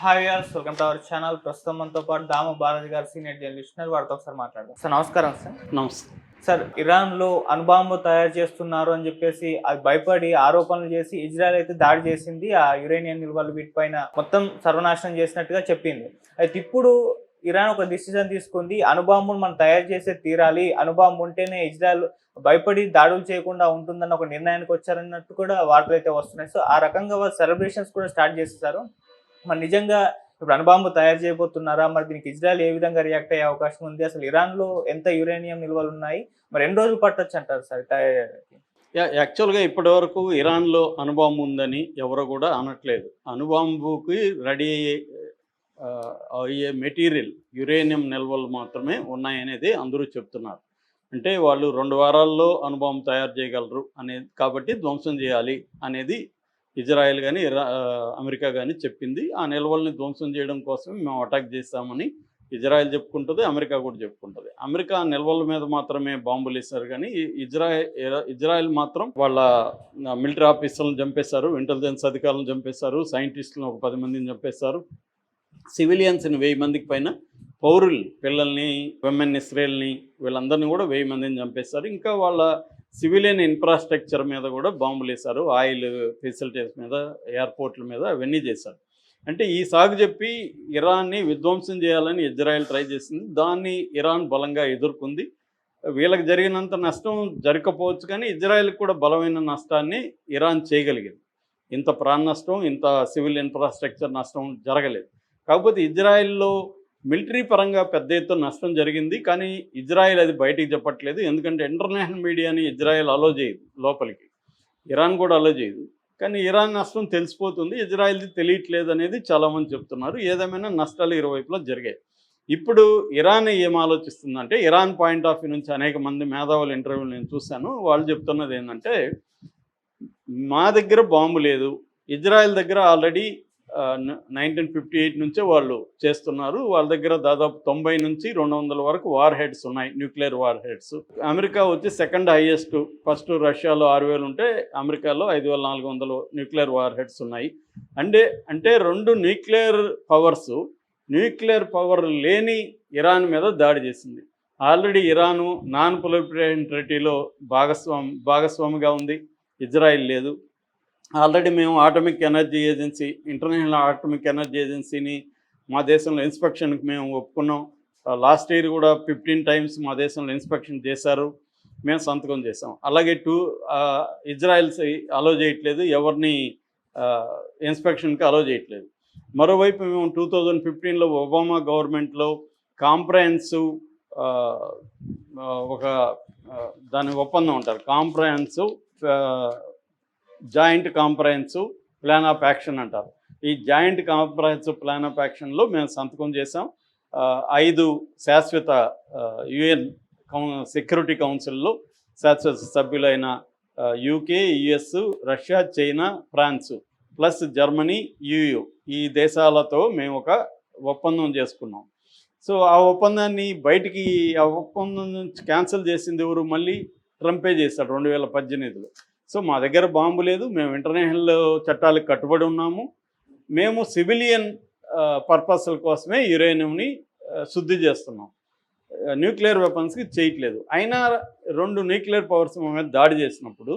Hi viewers, welcome to our channel. ప్రస్తుతం మనతో పాటు దాము భారతి గారు, సీనియర్ జర్నలిస్ట్ ఉన్నారు. వారితో ఒకసారి మాట్లాడదాం. సార్ నమస్కారం. సార్ నమస్తే. సార్, ఇరాన్లో అణుబాంబు తయారు చేస్తున్నారు అని చెప్పేసి అది భయపడి ఆరోపణలు చేసి ఇజ్రాయెల్ అయితే దాడి చేసింది. ఆ యురేనియం నిల్వలు వీటిపైన మొత్తం సర్వనాశనం చేసినట్టుగా చెప్పింది. అయితే ఇప్పుడు ఇరాన్ ఒక డిసిజన్ తీసుకుంది, అణుబాంబును మనం తయారు చేసే తీరాలి, అణుబాంబు ఉంటేనే ఇజ్రాయెల్ భయపడి దాడులు చేయకుండా ఉంటుందన్న ఒక నిర్ణయానికి వచ్చారన్నట్టు కూడా వార్తలు అయితే వస్తున్నాయి. సో ఆ రకంగా వాళ్ళు సెలబ్రేషన్స్ కూడా స్టార్ట్ చేసేసారు. మరి నిజంగా ఇప్పుడు అణుబాంబు తయారు చేయబోతున్నారా? మరి దీనికి ఇజ్రాయెల్ ఏ విధంగా రియాక్ట్ అయ్యే అవకాశం ఉంది? అసలు ఇరాన్లో ఎంత యురేనియం నిల్వలు ఉన్నాయి? మరి ఎన్ని రోజులు పట్టొచ్చు అంటారు సార్ తయారు చేయడానికి? యాక్చువల్గా ఇప్పటివరకు ఇరాన్లో అణుబాంబు ఉందని ఎవరు కూడా అనట్లేదు. అణుబాంబుకి రెడీ అయ్యే మెటీరియల్ యురేనియం నిల్వలు మాత్రమే ఉన్నాయనేది అందరూ చెప్తున్నారు. అంటే వాళ్ళు 2 వారాల్లో అణుబాంబు తయారు చేయగలరు అనేది, కాబట్టి ధ్వంసం చేయాలి అనేది ఇజ్రాయెల్ కానీ అమెరికా కానీ చెప్పింది. ఆ నిల్వల్ని ధ్వంసం చేయడం కోసం మేము అటాక్ చేస్తామని ఇజ్రాయెల్ చెప్పుకుంటుంది, అమెరికా కూడా చెప్పుకుంటుంది. అమెరికా నిల్వల మీద మాత్రమే బాంబులు వేశారు, కానీ ఇజ్రాయెల్ మాత్రం వాళ్ళ మిలిటరీ ఆఫీసర్లను చంపేశారు, ఇంటెలిజెన్స్ అధికారులను చంపేశారు, సైంటిస్టులను ఒక 10 మందిని చంపేశారు, సివిలియన్స్ని 1000 మందికి పైన, పౌరులు పిల్లల్ని, విమెన్, ఇస్రాయల్ని, వీళ్ళందరినీ కూడా 1000 మందిని చంపేశారు. ఇంకా వాళ్ళ సివిలియన్ ఇన్ఫ్రాస్ట్రక్చర్ మీద కూడా బాంబులు వేశారు, ఆయిల్ ఫెసిలిటీస్ మీద, ఎయిర్పోర్ట్ల మీద, అవన్నీ చేశారు. అంటే ఈ సాగు చెప్పి ఇరాన్ని విధ్వంసం చేయాలని ఇజ్రాయెల్ ట్రై చేసింది. దాన్ని ఇరాన్ బలంగా ఎదుర్కొంది. వీళ్ళకి జరిగినంత నష్టం జరగకపోవచ్చు, కానీ ఇజ్రాయెల్కి కూడా బలమైన నష్టాన్ని ఇరాన్ చేయగలిగింది. ఇంత ప్రాణ నష్టం, ఇంత సివిల్ ఇన్ఫ్రాస్ట్రక్చర్ నష్టం జరగలేదు. కాకపోతే ఇజ్రాయెల్లో మిలిటరీ పరంగా పెద్ద ఎత్తున నష్టం జరిగింది, కానీ ఇజ్రాయెల్ అది బయటికి చెప్పట్లేదు. ఎందుకంటే ఇంటర్నేషనల్ మీడియాని ఇజ్రాయెల్ అలో చేయదు లోపలికి, ఇరాన్ కూడా అలో చేయదు. కానీ ఇరాన్ నష్టం తెలిసిపోతుంది, ఇజ్రాయెల్ది తెలియట్లేదు అనేది చాలామంది చెప్తున్నారు. ఏదేమైనా నష్టాలు ఇరువైపులా జరిగాయి. ఇప్పుడు ఇరాన్ ఏం ఆలోచిస్తుందంటే, ఇరాన్ పాయింట్ ఆఫ్ వ్యూ నుంచి అనేక మంది మేధావుల ఇంటర్వ్యూలు నేను చూశాను. వాళ్ళు చెప్తున్నది ఏంటంటే, మా దగ్గర బాంబు లేదు, ఇజ్రాయెల్ దగ్గర ఆల్రెడీ 1958 నుంచే వాళ్ళు చేస్తున్నారు. వాళ్ళ దగ్గర దాదాపు 90 నుంచి 200 వరకు వార్ హెడ్స్ ఉన్నాయి, న్యూక్లియర్ వార్ హెడ్స్. అమెరికా వచ్చి సెకండ్ హైయెస్ట్. ఫస్ట్ రష్యాలో 6000 ఉంటే అమెరికాలో 5400 న్యూక్లియర్ వార్ హెడ్స్ ఉన్నాయి. అంటే 2 న్యూక్లియర్ పవర్స్ న్యూక్లియర్ పవర్ లేని ఇరాన్ మీద దాడి చేసింది. ఆల్రెడీ ఇరాను నాన్ ప్రొలిఫరేషన్ ట్రీటీలో భాగస్వామిగా ఉంది, ఇజ్రాయిల్ లేదు. ఆల్రెడీ మేము atomic energy agency, international atomic energy ఏజెన్సీని మా దేశంలో ఇన్స్పెక్షన్కి మేము ఒప్పుకున్నాం. లాస్ట్ ఇయర్ కూడా 15 టైమ్స్ మా దేశంలో ఇన్స్పెక్షన్ చేశారు, మేము సంతకం చేసాం. అలాగే ఇజ్రాయెల్స్ అలో చేయట్లేదు, ఎవరిని ఇన్స్పెక్షన్కి అలో చేయట్లేదు. మరోవైపు మేము 2015లో ఒబామా గవర్నమెంట్లో కాంప్రహెన్సివ్ ఒక దాని ఒప్పందం అంటారు, comprehensive joint comprehensive plan of action అంటారు. ఈ జాయింట్ కాంప్రహెన్సివ్ ప్లాన్ ఆఫ్ యాక్షన్లో మేము సంతకం చేసాం. 5 శాశ్వత యుఎన్ సెక్యూరిటీ కౌన్సిల్లో శాశ్వత సభ్యులైన UK, US, Russia, China, France plus Germany, EU, ఈ దేశాలతో మేము ఒక ఒప్పందం చేసుకున్నాం. సో ఆ ఒప్పందాన్ని ఆ ఒప్పందం నుంచి క్యాన్సిల్ చేసింది ఎవరు? మళ్ళీ ట్రంపే చేశాడు 2018లో. సో మా దగ్గర బాంబు లేదు, మేము ఇంటర్నేషనల్ చట్టాలకు కట్టుబడి ఉన్నాము, మేము సివిలియన్ పర్పస్ల కోసమే యురేనియంని శుద్ధి చేస్తున్నాం, న్యూక్లియర్ వెపన్స్కి చేయట్లేదు. అయినా 2 న్యూక్లియర్ పవర్స్ మీద దాడి చేసినప్పుడు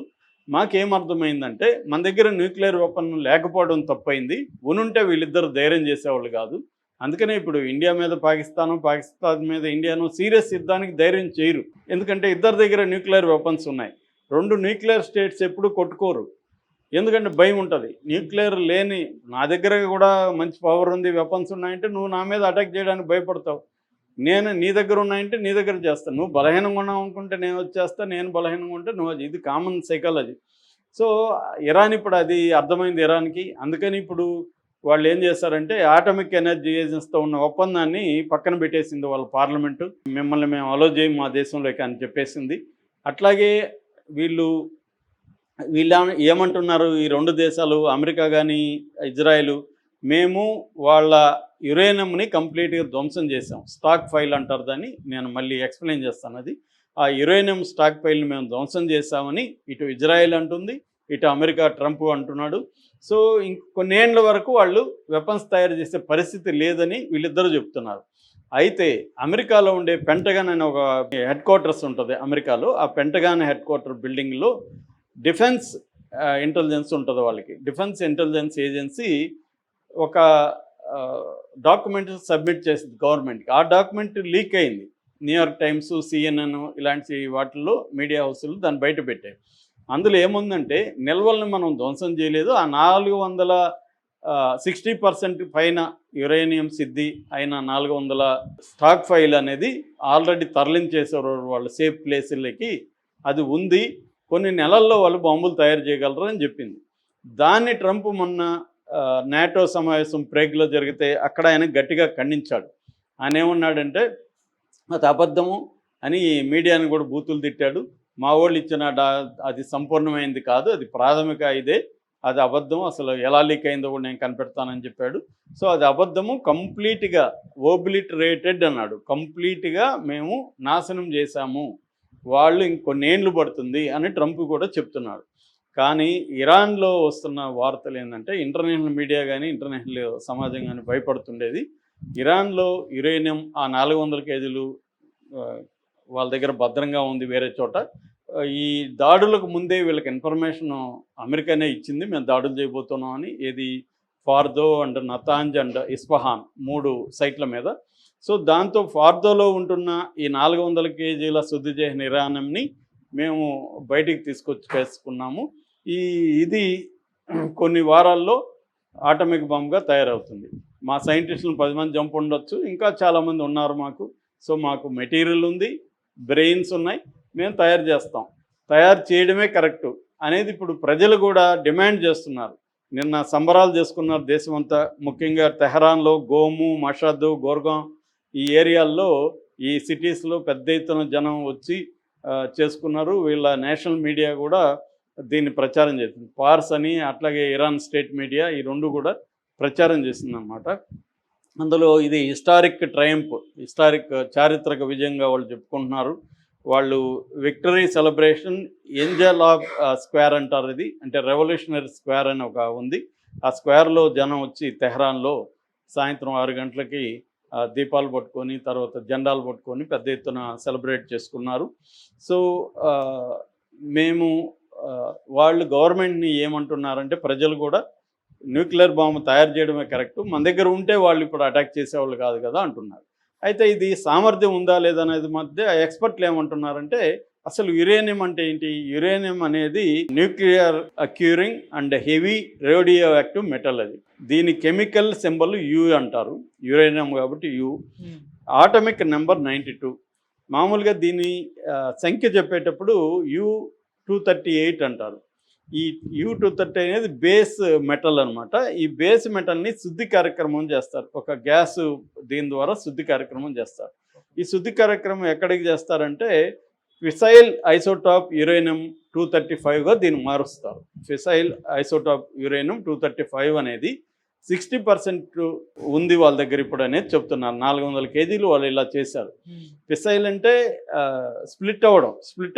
మాకేమర్థమైందంటే, మన దగ్గర న్యూక్లియర్ వెపన్ లేకపోవడం తప్పైంది, ఉనుంటే వీళ్ళిద్దరు ధైర్యం చేసేవాళ్ళు కాదు. అందుకనే ఇప్పుడు ఇండియా మీద పాకిస్తాన్ మీద ఇండియాను సీరియస్ యుద్ధానికి ధైర్యం చేయరు, ఎందుకంటే ఇద్దరి దగ్గర న్యూక్లియర్ వెపన్స్ ఉన్నాయి. 2 న్యూక్లియర్ స్టేట్స్ ఎప్పుడు కొట్టుకోరు, ఎందుకంటే భయం ఉంటుంది. న్యూక్లియర్ లేని నా దగ్గర కూడా మంచి పవర్ ఉంది, వెపన్స్ ఉన్నాయంటే నువ్వు నా మీద అటాక్ చేయడానికి భయపడతావు. నేను నీ దగ్గర ఉన్నాయంటే నీ దగ్గర చేస్తాను. నువ్వు బలహీనంగా ఉన్నావు అనుకుంటే నేను వచ్చేస్తా, నేను బలహీనంగా ఉంటే నువ్వు, ఇది కామన్ సైకాలజీ. సో ఇరాన్ ఇప్పుడు అది అర్థమైంది ఇరాన్కి. అందుకని ఇప్పుడు వాళ్ళు ఏం చేస్తారంటే, ఆటమిక్ ఎనర్జీ ఏజెన్సీతో ఉన్న ఒప్పందాన్ని పక్కన పెట్టేసింది వాళ్ళ పార్లమెంటు. మిమ్మల్ని మేము అలో చేయం మా దేశంలోకి అని చెప్పేసింది. అట్లాగే వీళ్ళు ఏమంటున్నారు, ఈ 2 దేశాలు, అమెరికా కానీ ఇజ్రాయెల్, మేము వాళ్ళ యురేనియంని కంప్లీట్గా ధ్వంసం చేసాం, స్టాక్ ఫైల్ అంటారు దాన్ని, నేను మళ్ళీ ఎక్స్ప్లెయిన్ చేస్తాను. అది ఆ యురేనియం స్టాక్ ఫైల్ని మేము ధ్వంసం చేశామని ఇటు ఇజ్రాయెల్ అంటుంది, ఇటు అమెరికా ట్రంప్ అంటున్నాడు. సో కొన్నేళ్ల వరకు వాళ్ళు వెపన్స్ తయారు చేసే పరిస్థితి లేదని వీళ్ళిద్దరూ చెప్తున్నారు. అయితే అమెరికాలో ఉండే పెంటగాన్ అనే ఒక హెడ్ క్వార్టర్స్ ఉంటుంది అమెరికాలో. ఆ పెంటగాన్ హెడ్ క్వార్టర్ బిల్డింగ్లో డిఫెన్స్ ఇంటెలిజెన్స్ ఉంటుంది వాళ్ళకి. డిఫెన్స్ ఇంటెలిజెన్స్ ఏజెన్సీ ఒక డాక్యుమెంట్ సబ్మిట్ చేసింది గవర్నమెంట్కి. ఆ డాక్యుమెంట్ లీక్ అయింది. న్యూయార్క్ టైమ్స్, CNN ఇలాంటి వాటిల్లో మీడియా హౌస్లు దాన్ని బయట పెట్టాయి. అందులో ఏముందంటే నిల్వల్ని మనం ధ్వంసం చేయలేదు, ఆ 460% పైన యురేనియం సిద్ధి అయిన 400 స్టాక్ ఫైల్ అనేది ఆల్రెడీ తరలించేసారు వాళ్ళు సేఫ్ ప్లేసులకి, అది ఉంది, కొన్ని నెలల్లో వాళ్ళు బాంబులు తయారు చేయగలరు అని చెప్పింది. దాన్ని ట్రంప్ మొన్న నాటో సమావేశం ప్రేగ్లో జరిగితే అక్కడ ఆయన గట్టిగా ఖండించాడు. ఆయన ఏమన్నాడంటే అది అబద్ధము అని మీడియాని కూడా బూతులు తిట్టాడు. మా వాళ్ళు ఇచ్చిన అది సంపూర్ణమైంది కాదు, అది ప్రాథమిక ఇదే, అది అబద్ధం, అసలు ఎలా లీక్ అయిందో కూడా నేను కనిపెడతానని చెప్పాడు. సో అది అబద్ధము, కంప్లీట్గా ఓబ్లిటరేటెడ్ అన్నాడు. కంప్లీట్గా మేము నాశనం చేశాము, వాళ్ళు ఇంకొన్నేళ్ళు పడుతుంది అని ట్రంప్ కూడా చెప్తున్నాడు. కానీ ఇరాన్లో వస్తున్న వార్తలు ఏంటంటే ఇంటర్నేషనల్ మీడియా కానీ ఇంటర్నేషనల్ సమాజం కానీ భయపడుతుండేది. ఇరాన్లో యురేనియం ఆ 400 కేజీలు వాళ్ళ దగ్గర భద్రంగా ఉంది వేరే చోట. ఈ దాడులకు ముందే వీళ్ళకి ఇన్ఫర్మేషన్ అమెరికానే ఇచ్చింది, మేము దాడులు చేయబోతున్నాం అని. ఏది ఫార్దో అండ్ నతాంజ్ అండ్ ఇస్ఫహాన్ 3 సైట్ల మీద. సో దాంతో ఫార్దోలో ఉంటున్న ఈ 400 కేజీల శుద్ధి చేసిన యురేనియంని మేము బయటికి తీసుకొచ్చేసుకున్నాము. ఇది కొన్ని వారాల్లో ఆటమిక్ బాంబ్గా తయారవుతుంది. మా సైంటిస్టులను 10 మంది జంప్ ఉండొచ్చు, ఇంకా చాలామంది ఉన్నారు మాకు. సో మాకు మెటీరియల్ ఉంది, బ్రెయిన్స్ ఉన్నాయి, మేము తయారు చేస్తాం, తయారు చేయడమే కరెక్టు అనేది ఇప్పుడు ప్రజలు కూడా డిమాండ్ చేస్తున్నారు. నిన్న సంబరాలు చేసుకున్నారు దేశమంతా. ముఖ్యంగా తెహరాన్లో, గోము, మషద్, గోర్గాం ఈ ఏరియాల్లో, ఈ సిటీస్లో పెద్ద ఎత్తున జనం వచ్చి చేసుకున్నారు. వీళ్ళ నేషనల్ మీడియా కూడా దీన్ని ప్రచారం చేసింది. పార్స్ అని, అట్లాగే ఇరాన్ స్టేట్ మీడియా, ఈ 2 కూడా ప్రచారం చేసిందన్నమాట. అందులో ఇది హిస్టారిక్ ట్రయంప్, చారిత్రక విజయంగా వాళ్ళు చెప్పుకుంటున్నారు. వాళ్ళు victory celebration Angel of square అంటారు. ఇది అంటే రెవల్యూషనరీ స్క్వేర్ అని ఒక ఉంది. ఆ స్క్వేర్లో జనం వచ్చి తెహరాన్లో సాయంత్రం 6 గంటలకి దీపాలు పట్టుకొని, తర్వాత జెండాలు పట్టుకొని పెద్ద ఎత్తున సెలబ్రేట్ చేసుకున్నారు. సో మేము వాళ్ళు గవర్నమెంట్ని ఏమంటున్నారంటే ప్రజలు కూడా న్యూక్లియర్ బాంబు తయారు చేయడమే కరెక్టు, మన దగ్గర ఉంటే వాళ్ళు ఇప్పుడు అటాక్ చేసేవాళ్ళు కాదు కదా అంటున్నారు. అయితే ఇది సామర్థ్యం ఉందా లేదా అనేది మధ్య ఎక్స్పర్ట్లు ఏమంటున్నారంటే అసలు యురేనియం అంటే ఏంటి? యురేనియం అనేది nuclear occurring and heavy radioactive metal. అది దీని కెమికల్ సింబల్ యు అంటారు, యురేనియం కాబట్టి యు. Atomic number 92. మామూలుగా దీని సంఖ్య చెప్పేటప్పుడు U-238 అంటారు. ఈ U-230 అనేది బేస్ మెటల్ అనమాట. ఈ బేస్ మెటల్ని శుద్ధి కార్యక్రమం చేస్తారు, ఒక గ్యాస్ దీని ద్వారా శుద్ధి కార్యక్రమం చేస్తారు. ఈ శుద్ధి కార్యక్రమం ఎక్కడికి చేస్తారంటే ఫిసైల్ ఐసోటాప్ యురేనియం 235గా దీన్ని మారుస్తారు. ఫిసైల్ ఐసోటాప్ యురేనియం 235 అనేది 60% ఉంది వాళ్ళ దగ్గర ఇప్పుడు అనేది చెప్తున్నారు. 400 కేజీలు వాళ్ళు ఇలా చేశారు. ఫిసైల్ అంటే స్ప్లిట్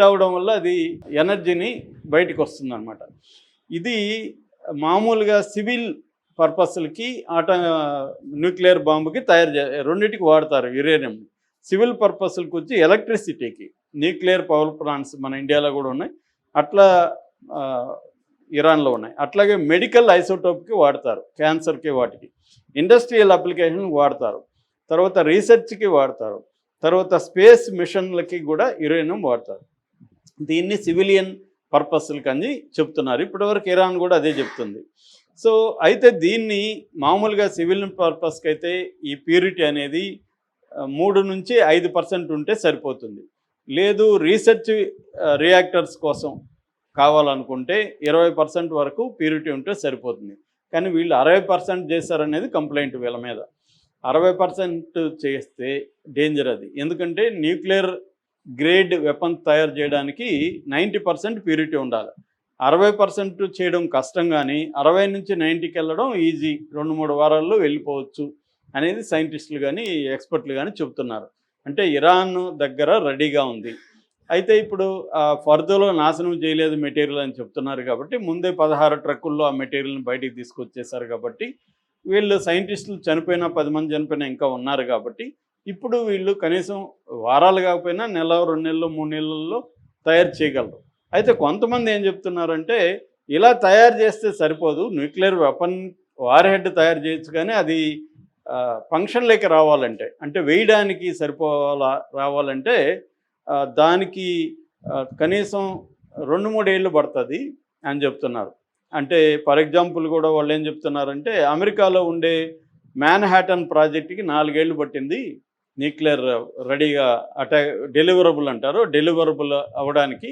అవ్వడం వల్ల అది ఎనర్జీని బయటకు వస్తుంది అనమాట. ఇది మామూలుగా సివిల్ పర్పస్లకి న్యూక్లియర్ బాంబుకి రెండింటికి వాడతారు యురేనియం. సివిల్ పర్పస్లకు వచ్చి ఎలక్ట్రిసిటీకి న్యూక్లియర్ పవర్ ప్లాంట్స్ మన ఇండియాలో కూడా ఉన్నాయి, అట్లా ఇరాన్లో ఉన్నాయి. అట్లాగే మెడికల్ ఐసోటోప్కి వాడతారు, క్యాన్సర్కి, వాటికి. ఇండస్ట్రియల్ అప్లికేషన్కి వాడతారు, తర్వాత రీసెర్చ్కి వాడతారు, తర్వాత స్పేస్ మిషన్లకి కూడా యురేనియం వాడతారు. దీన్ని సివిలియన్ పర్పస్లకి అని చెప్తున్నారు. ఇప్పటివరకు ఇరాన్ కూడా అదే చెప్తుంది. సో అయితే దీన్ని మామూలుగా సివిలియన్ పర్పస్కి అయితే ఈ ప్యూరిటీ అనేది 3 నుంచి 5% ఉంటే సరిపోతుంది. లేదు రీసెర్చ్ రియాక్టర్స్ కోసం కావాలనుకుంటే 20% వరకు ప్యూరిటీ ఉంటే సరిపోతుంది. కానీ వీళ్ళు 60% చేశారనేది కంప్లైంట్ వీళ్ళ మీద. 60% చేస్తే డేంజర్ అది. ఎందుకంటే న్యూక్లియర్ గ్రేడ్ వెపన్ తయారు చేయడానికి 90% ప్యూరిటీ ఉండాలి. 60% చేయడం కష్టం, కానీ 60 నుంచి 90కి వెళ్ళడం ఈజీ, 2-3 వారాల్లో వెళ్ళిపోవచ్చు అనేది సైంటిస్టులు కానీ ఎక్స్పర్ట్లు కానీ చెబుతున్నారు. అంటే ఇరాన్ దగ్గర రెడీగా ఉంది. అయితే ఇప్పుడు ఫర్దర్లో నాశనం చేయలేదు మెటీరియల్ అని చెప్తున్నారు కాబట్టి ముందే 16 ట్రక్కుల్లో ఆ మెటీరియల్ని బయటికి తీసుకొచ్చేసారు కాబట్టి వీళ్ళు సైంటిస్టులు చనిపోయినా 10 మంది చనిపోయినా ఇంకా ఉన్నారు కాబట్టి ఇప్పుడు వీళ్ళు కనీసం వారాలు కాకపోయినా నెల 2 నెలలు 3 నెలల్లో తయారు చేయగలరు. అయితే కొంతమంది ఏం చెప్తున్నారంటే ఇలా తయారు చేస్తే సరిపోదు, న్యూక్లియర్ వెపన్ వార్ హెడ్ తయారు చేయొచ్చు కానీ అది ఫంక్షన్లోకి రావాలంటే అంటే వేయడానికి రావాలంటే దానికి కనీసం 2-3 ఏళ్ళు పడుతుంది అని చెప్తున్నారు. అంటే ఫర్ ఎగ్జాంపుల్ కూడా వాళ్ళు ఏం చెప్తున్నారంటే అమెరికాలో ఉండే మ్యాన్హాటన్ ప్రాజెక్ట్కి 4 ఏళ్ళు పట్టింది న్యూక్లియర్ రెడీగా డెలివరబుల్ అంటారు, డెలివరబుల్ అవ్వడానికి.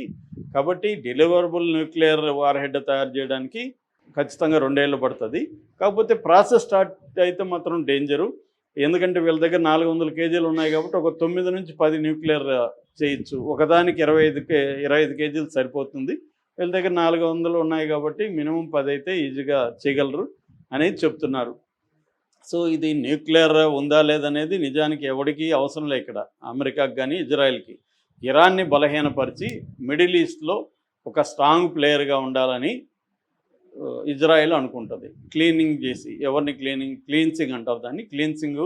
కాబట్టి డెలివరబుల్ న్యూక్లియర్ వార్ హెడ్ తయారు చేయడానికి ఖచ్చితంగా 2 ఏళ్ళు పడుతుంది. కాకపోతే ప్రాసెస్ స్టార్ట్ అయితే మాత్రం డేంజరు. ఎందుకంటే వీళ్ళ దగ్గర 400 కేజీలు ఉన్నాయి కాబట్టి ఒక 9 నుంచి 10 న్యూక్లియర్ చేయొచ్చు. ఒకదానికి 25 కేజీలు సరిపోతుంది. వీళ్ళ దగ్గర 400 ఉన్నాయి కాబట్టి మినిమం 10 అయితే ఈజీగా చేయగలరు అనేది చెప్తున్నారు. సో ఇది న్యూక్లియర్ ఉందా లేదనేది నిజానికి ఎవరికి అవసరం లేదు ఇక్కడ, అమెరికాకి కానీ ఇజ్రాయెల్కి. ఇరాన్ని బలహీనపరిచి మిడిల్ ఈస్ట్లో ఒక స్ట్రాంగ్ ప్లేయర్గా ఉండాలని ఇజ్రాయెల్ అనుకుంటుంది. క్లీనింగ్ చేసి, ఎవరిని క్లీన్సింగ్ అంటారు దాన్ని, క్లీన్సింగ్,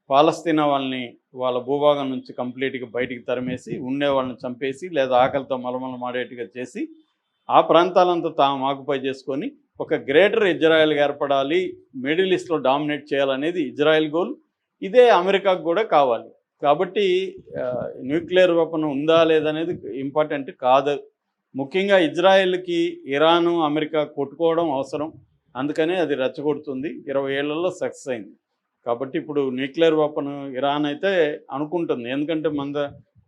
పాలస్తీనా వాళ్ళని వాళ్ళ భూభాగం నుంచి కంప్లీట్గా బయటికి తరిమేసి ఉండే వాళ్ళని చంపేసి లేదా ఆకలితో మలమలమాడేట్టుగా చేసి ఆ ప్రాంతాలంతా తాము ఆక్యుపై చేసుకొని ఒక గ్రేటర్ ఇజ్రాయెల్గా ఏర్పడాలి, మిడిల్ ఈస్ట్లో డామినేట్ చేయాలనేది ఇజ్రాయెల్ గోల్. ఇదే అమెరికాకు కూడా కావాలి. కాబట్టి న్యూక్లియర్ వెపన్ ఉందా లేదనేది ఇంపార్టెంట్ కాదు. ముఖ్యంగా ఇజ్రాయెల్కి ఇరాను అమెరికా కొట్టుకోవడం అవసరం, అందుకనే అది రెచ్చగొడుతుంది. 20 ఏళ్లలో సక్సెస్ అయింది. కాబట్టి ఇప్పుడు న్యూక్లియర్ వెపన్ ఇరాన్ అయితే అనుకుంటుంది, ఎందుకంటే